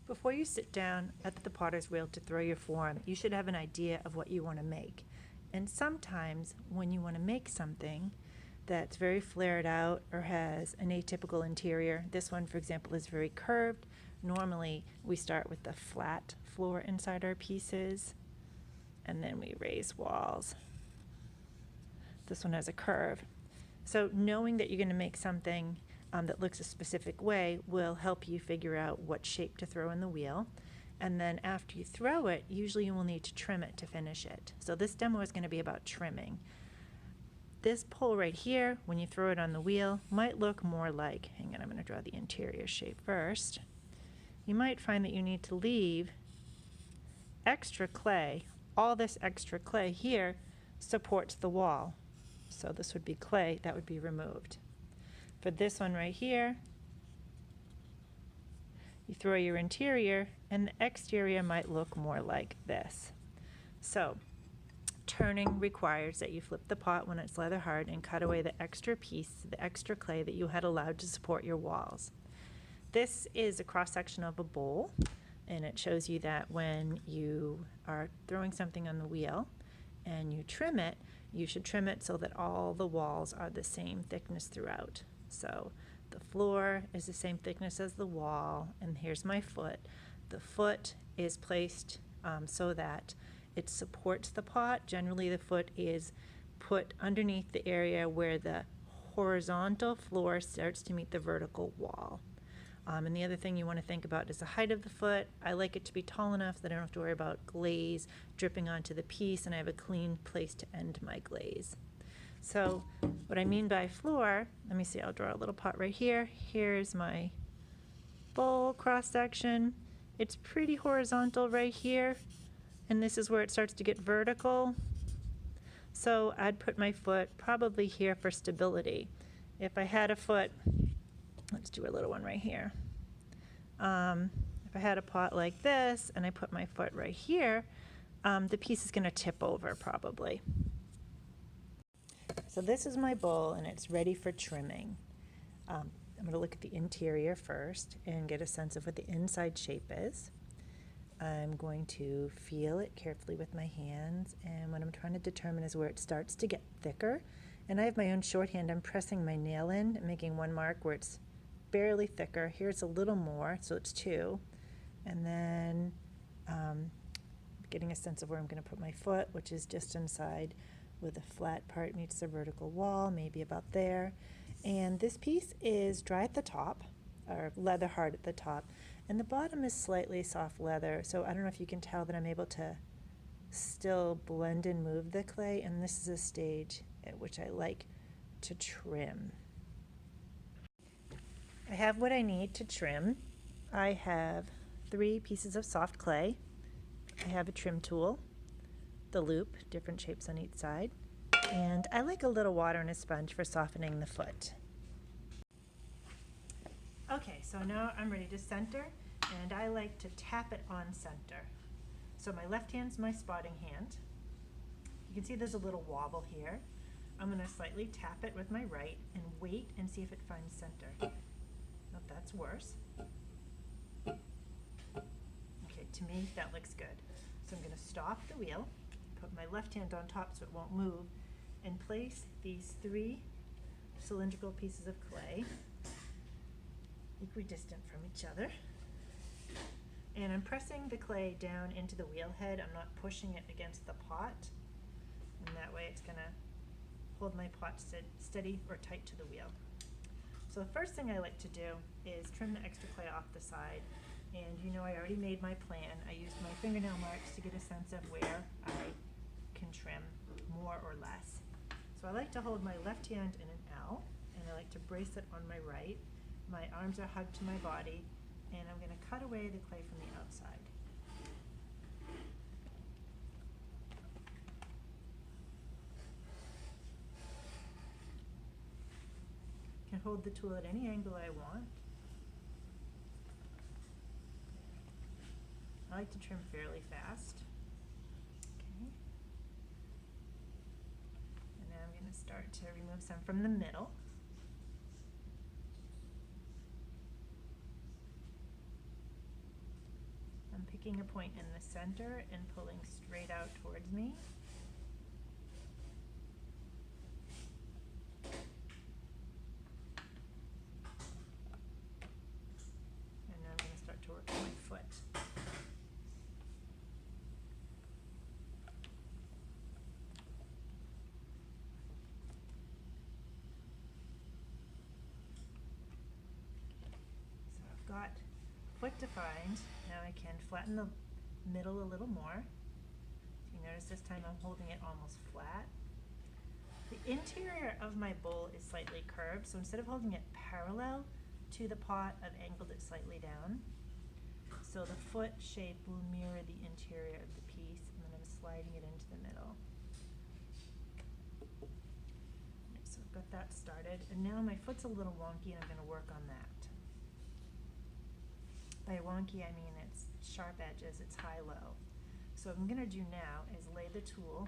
Before you sit down at the potter's wheel to throw your form, you should have an idea of what you want to make. And sometimes when you want to make something that's very flared out or has an atypical interior, this one, for example, is very curved. Normally, we start with the flat floor inside our pieces, and then we raise walls. This one has a curve. So knowing that you're going to make something that looks a specific way will help you figure out what shape to throw in the wheel. And then after you throw it, usually you will need to trim it to finish it. So this demo is going to be about trimming. This pole right here, when you throw it on the wheel, might look more like, hang on, I'm going to draw the interior shape first. You might find that you need to leave extra clay. All this extra clay here supports the wall. So this would be clay that would be removed. For this one right here, you throw your interior and the exterior might look more like this. So turning requires that you flip the pot when it's leather hard and cut away the extra piece, the extra clay that you had allowed to support your walls. This is a cross-section of a bowl, and it shows you that when you are throwing something on the wheel and you trim it, you should trim it so that all the walls are the same thickness throughout. So the floor is the same thickness as the wall, and here's my foot. The foot is placed so that it supports the pot. Generally, the foot is put underneath the area where the horizontal floor starts to meet the vertical wall. And the other thing you want to think about is the height of the foot. I like it to be tall enough that I don't have to worry about glaze dripping onto the piece, and I have a clean place to end my glaze. So what I mean by floor, let me see, I'll draw a little pot right here. Here's my bowl cross section. It's pretty horizontal right here, and this is where it starts to get vertical. So I'd put my foot probably here for stability. If I had a foot, let's do a little one right here. If I had a pot like this and I put my foot right here, the piece is going to tip over probably. So this is my bowl and it's ready for trimming. I'm going to look at the interior first and get a sense of what the inside shape is. I'm going to feel it carefully with my hands, and what I'm trying to determine is where it starts to get thicker. And I have my own shorthand. I'm pressing my nail in and making one mark where it's barely thicker. Here it's a little more, so it's 2. And then getting a sense of where I'm going to put my foot, which is just inside where the flat part meets the vertical wall, maybe about there. And this piece is dry at the top, or leather hard at the top, and the bottom is slightly soft leather, so I don't know if you can tell that I'm able to still blend and move the clay, and this is a stage at which I like to trim. I have what I need to trim. I have 3 pieces of soft clay. I have a trim tool, the loop, different shapes on each side, and I like a little water and a sponge for softening the foot. Okay, so now I'm ready to center, and I like to tap it on center. So my left hand's my spotting hand. You can see there's a little wobble here. I'm going to slightly tap it with my right and wait and see if it finds center. Nope, that's worse. Okay, to me that looks good. So I'm going to stop the wheel, put my left hand on top so it won't move, and place these 3 cylindrical pieces of clay equidistant from each other. And I'm pressing the clay down into the wheel head. I'm not pushing it against the pot, and that way it's going to hold my pot steady or tight to the wheel. So the first thing I like to do is trim the extra clay off the side, and you know I already made my plan. I used my fingernail marks to get a sense of where I can trim more or less. So I like to hold my left hand in an L, and I like to brace it on my right. My arms are hugged to my body, and I'm going to cut away the clay from the outside. I can hold the tool at any angle I want. I like to trim fairly fast. Okay. And now I'm going to start to remove some from the middle. picking a point in the center and pulling straight out towards me. And now I'm going to start to work on my foot. So I've got foot defined. Now I can flatten the middle a little more. So you notice this time I'm holding it almost flat. The interior of my bowl is slightly curved, so instead of holding it parallel to the pot, I've angled it slightly down. So the foot shape will mirror the interior of the piece, and then I'm sliding it into the middle. Right, so I've got that started, and now my foot's a little wonky, and I'm going to work on that. By wonky, I mean it's sharp edges, it's high-low. So what I'm going to do now is lay the tool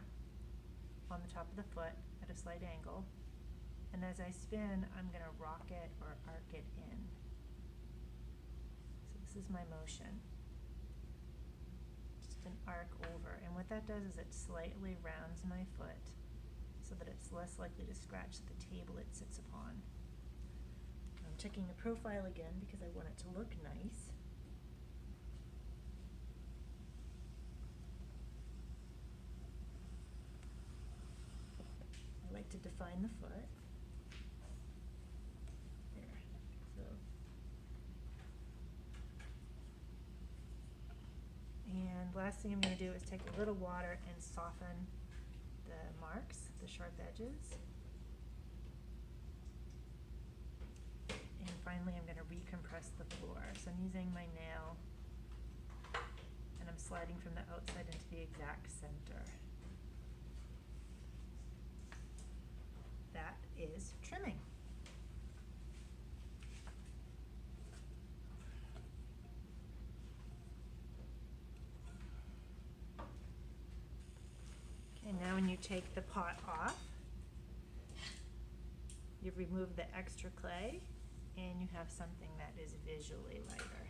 on the top of the foot at a slight angle, and as I spin, I'm going to rock it or arc it in. So this is my motion. Just an arc over, and what that does is it slightly rounds my foot so that it's less likely to scratch the table it sits upon. I'm checking the profile again because I want it to look nice. I like to define the foot. There. So. And last thing I'm going to do is take a little water and soften the marks, the sharp edges. And finally I'm going to recompress the floor. So I'm using my nail and I'm sliding from the outside into the exact center. That is trimming. Okay, now when you take the pot off, you've removed the extra clay and you have something that is visually lighter.